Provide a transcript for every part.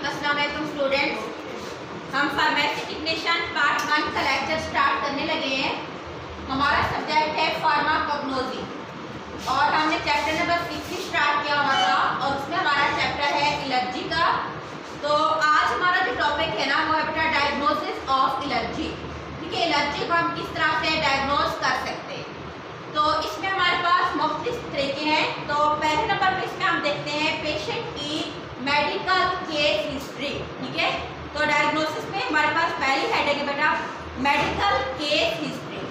अस्सलाम वालेकुम स्टूडेंट्स। हम फार्मेसी टेक्नीशियन पार्ट 1 का लेक्चर स्टार्ट करने लगे हैं। हमारा सब्जेक्ट है फार्माकोग्नोसी और हमने चैप्टर नंबर 6 स्टार्ट किया हुआ था और उसमें हमारा चैप्टर है एलर्जी का। तो आज हमारा जो टॉपिक है ना वो है बेटा डायग्नोसिस ऑफ एलर्जी। ठीक है, एलर्जी को हम किस तरह से डायग्नोज कर सकते हैं। तो इसमें हमारे पास मुख्तलिफ तरीके हैं। तो पहले नंबर पर इसमें हम देखते हैं पेशेंट की मेडिकल केस हिस्ट्री। ठीक है, तो डायग्नोसिस में हमारे पास पहली हेडिंग है बेटा medical case history.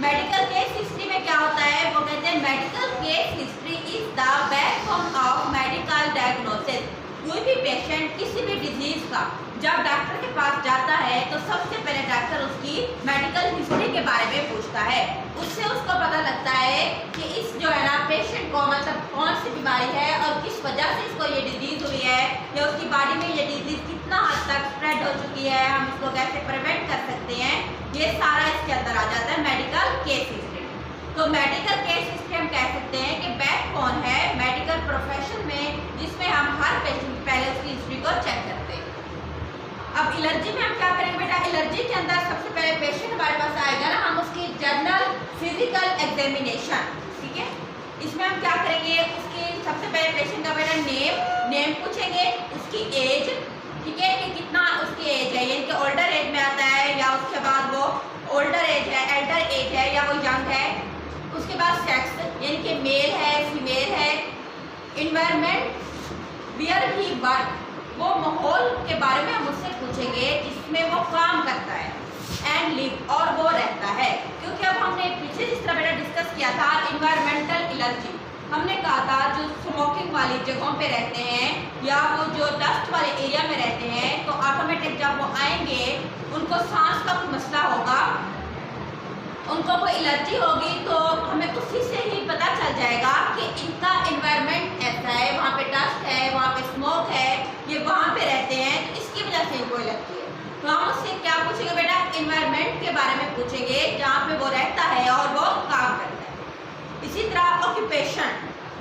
Medical case history में क्या होता है, वो कहते हैं medical case history is the backbone of medical diagnosis. कोई भी पेशेंट किसी भी डिजीज का जब डॉक्टर के पास जाता है तो सबसे पहले डॉक्टर उसकी मेडिकल हिस्ट्री के बारे में पूछता है। उससे उसको पता लगता है कि इस जो है ना पेशेंट को मतलब कौन सी बीमारी है और किस वजह से इसको ये डिजीज हुई है या उसकी बॉडी में ये डिजीज कितना हद तक स्प्रेड हो चुकी है, हम इसको कैसे प्रिवेंट कर सकते हैं, ये सारा इसके अंदर आ जाता है मेडिकल केस हिस्ट्री। तो मेडिकल केस हिस्ट्री हम कह सकते हैं कि बैकबोन है मेडिकल प्रोफेशन में, जिसमें हम हर पेशेंट की पहले उसकी हिस्ट्री को चेक करते हैं। अब एलर्जी में हम क्या करेंगे बेटा, एलर्जी के अंदर सबसे पहले पेशेंट हमारे पास आएगा ना, हम उसकी जनरल फिजिकल एग्जामिनेशन। ठीक है, इसमें हम क्या करेंगे, उसकी सबसे पहले पेशेंट का बेटा नेम पूछेंगे, उसकी एज, ठीक है कि कितना उसकी एज है, यानी कि ओल्डर एज में आता है या उसके बाद वो ओल्डर एज है, एल्डर एज है या वो यंग है। उसके बाद सेक्स यानी कि मेल है फीमेल है। इन्वायरमेंट वियर ही वर्क, वो माहौल के बारे में हम उससे पूछेंगे जिसमें वो काम करता है। एंड लिव, और वो रहता है, क्योंकि अब हमने पीछे जिस तरह बेटा डिस्कस किया था इन्वायरमेंटल एलर्जी, हमने कहा था जो स्मोकिंग वाली जगहों पे रहते हैं या वो जो डस्ट वाले एरिया में रहते हैं तो ऑटोमेटिक जब वो आएंगे उनको सांस का कोई मसला होगा, उनको कोई एलर्जी होगी, तो हमें उसी से ही पता चल जाएगा कि इनका एनवायरनमेंट ऐसा है, वहाँ पे डस्ट है, वहाँ पे स्मोक है, ये वहाँ पे रहते हैं तो इसकी वजह से इनको एलर्जी है। तो हम उससे क्या पूछेंगे बेटा, एनवायरनमेंट के बारे में पूछेंगे जहाँ पे वो रहता है और वो काम करता है। इसी तरह occupation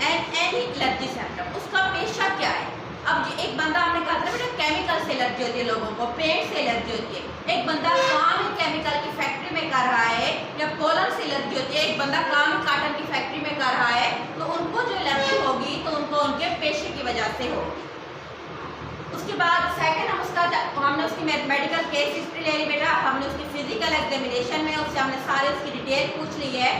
and any allergy symptom, उसका पेशा क्या है। अब एक बंदा, हमने कहा था बेटा केमिकल से एलर्जी होती है लोगों को, पेंट से एलर्जी होती है। एक बंदा काम ही केमिकल की फैक्ट्री में कर रहा है या पोलन से एलर्जी होती है, एक बंदा काम ही काटन की फैक्ट्री में कर रहा है, तो उनको जो एलर्जी होगी तो उनको उनके पेशे की वजह से होगी। उसके बाद सेकंड हमने उसकी मेडिकल केस हिस्ट्री ले ली बेटा, हमने उसकी फिजिकल एग्जामिनेशन में उससे हमने सारी उसकी डिटेल पूछ ली है।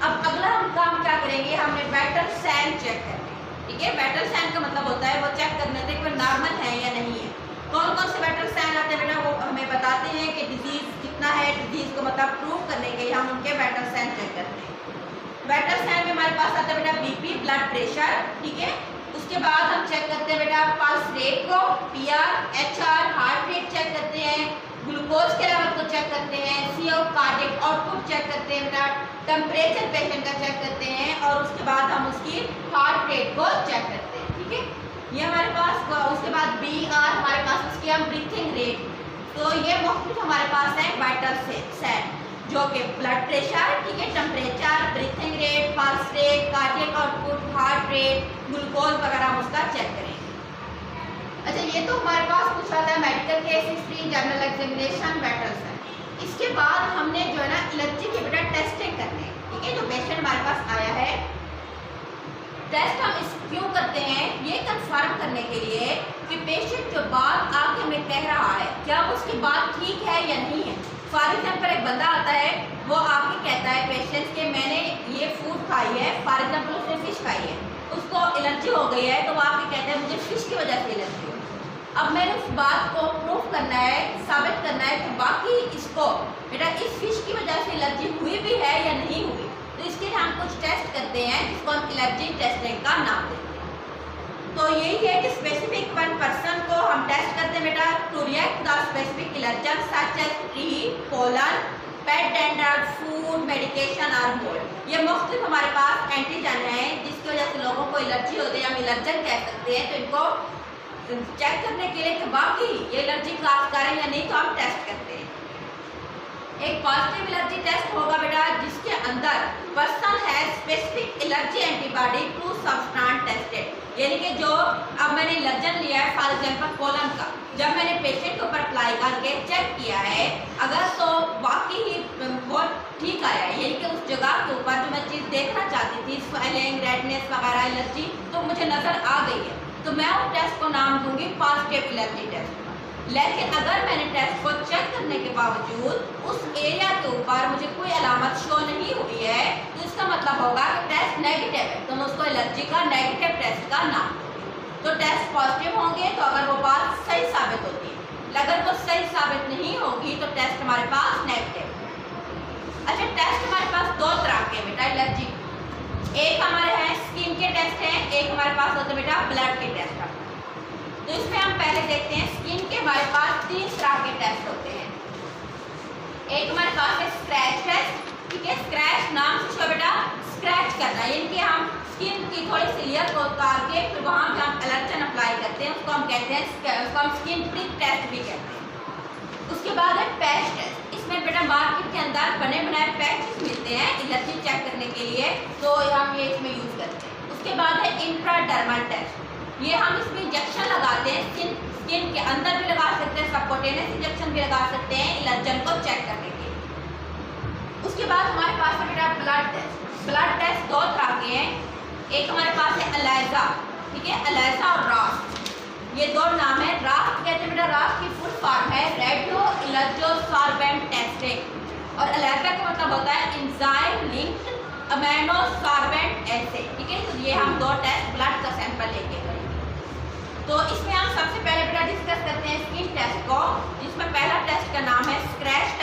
अब अगला हम काम क्या करेंगे, हमने वाइटल साइन चेक करना। ठीक है, वाइटल साइन का मतलब होता है वो चेक करने से कोई नॉर्मल है या नहीं है। कौन कौन से वाइटल साइन आते हैं बेटा, वो हमें बताते हैं कि डिजीज कितना है, डिजीज को मतलब प्रूव करने के लिए हम उनके वाइटल साइन चेक करते हैं। वाइटल साइन में हमारे पास आता है बेटा बीपी, ब्लड प्रेशर। ठीक है, उसके बाद हम चेक करते हैं बेटा पल्स रेट को, PR, HR, heart rate check करते हैं, ग्लूकोज के लेवल को चेक करते हैं, सीओ कार्डिक आउटपुट चेक करते हैं बेटा, टेम्परेचर पेशेंट का चेक करते हैं और उसके बाद हम उसकी हार्ट रेट को चेक करते हैं। ठीक है, ये हमारे पास। उसके बाद बीआर हमारे पास उसकी हम ब्रीथिंग रेट। तो ये मुख्तलिफ हमारे पास है वाइटल साइन जो कि ब्लड प्रेशर, ठीक है, temperature, breathing rate, pulse rate, cardiac output, heart rate, glucose वगैरह हम उसका चेक करेंगे। अच्छा, ये तो हमारे पास कुछ आता है medical case history, general examination, vital sign. इसके बाद हमने जो है ना एलर्जी के बेटा टेस्टिंग करने हैं। ठीक है, जो पेशेंट हमारे पास आया है, टेस्ट हम इस क्यों करते हैं, ये कंफर्म करने के लिए कि पेशेंट जो बात आके हमें कह रहा है क्या उसकी बात ठीक है या नहीं है। फॉर एग्जाम्पल एक बंदा आता है, वो आके कहता है पेशेंट के मैंने ये फूड खाई है, फॉर एग्जाम्पल उसने फिश खाई है, उसको एलर्जी हो गई है, तो वो आके कहता है मुझे फिश की वजह से एलर्जी हो। अब मैंने उस बात को प्रूफ करना है, साबित करना है कि बाकी इसको बेटा इस फिश की वजह से एलर्जी हुई भी है या नहीं हुई। तो इसके लिए हम कुछ टेस्ट करते हैं जिसको हम एलर्जी टेस्टिंग का नाम देते हैं। तो यही है कि स्पेसिफिक वन पर्सन को हम टेस्ट करते हैं बेटा to react the specific allergen such as tree, pollen, pet dander, food, medication और मोल्ड। ये मुख्तलिफ हमारे पास एंटीजन है जिसकी वजह से लोगों को एलर्जी होती है, हम एलर्जन कह सकते हैं। तो इनको चेक करने के लिए कि बाकी ये एलर्जी क्लास करें या नहीं, तो हम टेस्ट करते हैं। एक पॉजिटिव एलर्जी टेस्ट होगा बेटा जिसके अंदर person has specific allergy antibody to substance tested, यानी कि जो अब मैंने एलर्जन लिया है फॉर एग्जाम्पल पोलन का, जब मैंने पेशेंट के ऊपर अप्लाई करके चेक किया है, अगर तो वाकई ही बहुत ठीक आया है, यानी कि उस जगह के ऊपर जो मैं चीज़ देखना चाहती थी, स्वेलिंग, रेडनेस वगैरह एलर्जी, तो मुझे नज़र आ गई है, तो मैं उस टेस्ट को नाम दूंगी पॉजिटिव एलर्जी टेस्ट। लेकिन अगर मैंने टेस्ट को चेक करने के बावजूद उस एरिया के ऊपर मुझे कोई अलामत शो नहीं हुई है, तो इसका मतलब होगा कि टेस्ट नेगेटिव है, तो मैं उसको एलर्जी का नेगेटिव टेस्ट का नाम दूंगी। तो टेस्ट पॉजिटिव होंगे तो अगर वो बात सही साबित होती है, अगर वो सही साबित नहीं होगी तो टेस्ट हमारे पास नेगेटिव। अच्छा, टेस्ट हमारे पास दो तरह के बेटा एलर्जी, एक हमारे हैं स्किन के टेस्ट हैं, एक हमारे पास होते हैं बेटा ब्लड के टेस्ट। तो इसमें हम पहले देखते हैं स्किन के हमारे पास 3 तरह के टेस्ट होते हैं। एक हमारे पास है स्क्रैच टेस्ट, ठीक है, स्क्रैच नाम से जो बेटा स्क्रैच करना, यानी कि हम स्किन की थोड़ी सी लेयर को उतार के फिर वहाँ पे हम एलर्जन अप्लाई करते हैं, उसको हम कहते हैं, उसको हम स्किन प्रिक टेस्ट भी कहते हैं। उसके बाद है पैच टेस्ट, इसमें बेटा मार्केट के अंदर बने बनाए पैचेस मिलते हैं एलर्जी चेक करने के लिए, तो हम ये इसमें यूज़ करते हैं। उसके बाद है इंट्राडर्मल टेस्ट, ये हम इसमें इंजेक्शन लगाते हैं, स्किन के अंदर भी लगा सकते हैं, सबक्यूटेनियस इंजेक्शन भी लगा सकते हैं एलर्जन को चेक करने के लिए। उसके बाद हमारे पास है बेटा ब्लड टेस्ट। ब्लड टेस्ट 2 तरह के हैं, एक हमारे पास है एलाइजा, ठीक है, एलाइजा और रास्ट, ये 2 नाम है। रास्ट कहते हैं बेटा, रास्ट की फुल फॉर्म है रेडियो इलेक्ट्रोसॉर्बेंट टेस्टिंग, और एलाइजा का मतलब होता है एंजाइम लिंक्ड अमीनोसॉर्बेंट एसिड, ठीक है। तो ये हम 2 टेस्ट ब्लड का सैंपल लेके करेंगे। तो इसमें हम सबसे पहले बेटा डिस्कस करते हैं स्किन टेस्ट को, जिसमें पहला टेस्ट का नाम है स्क्रैच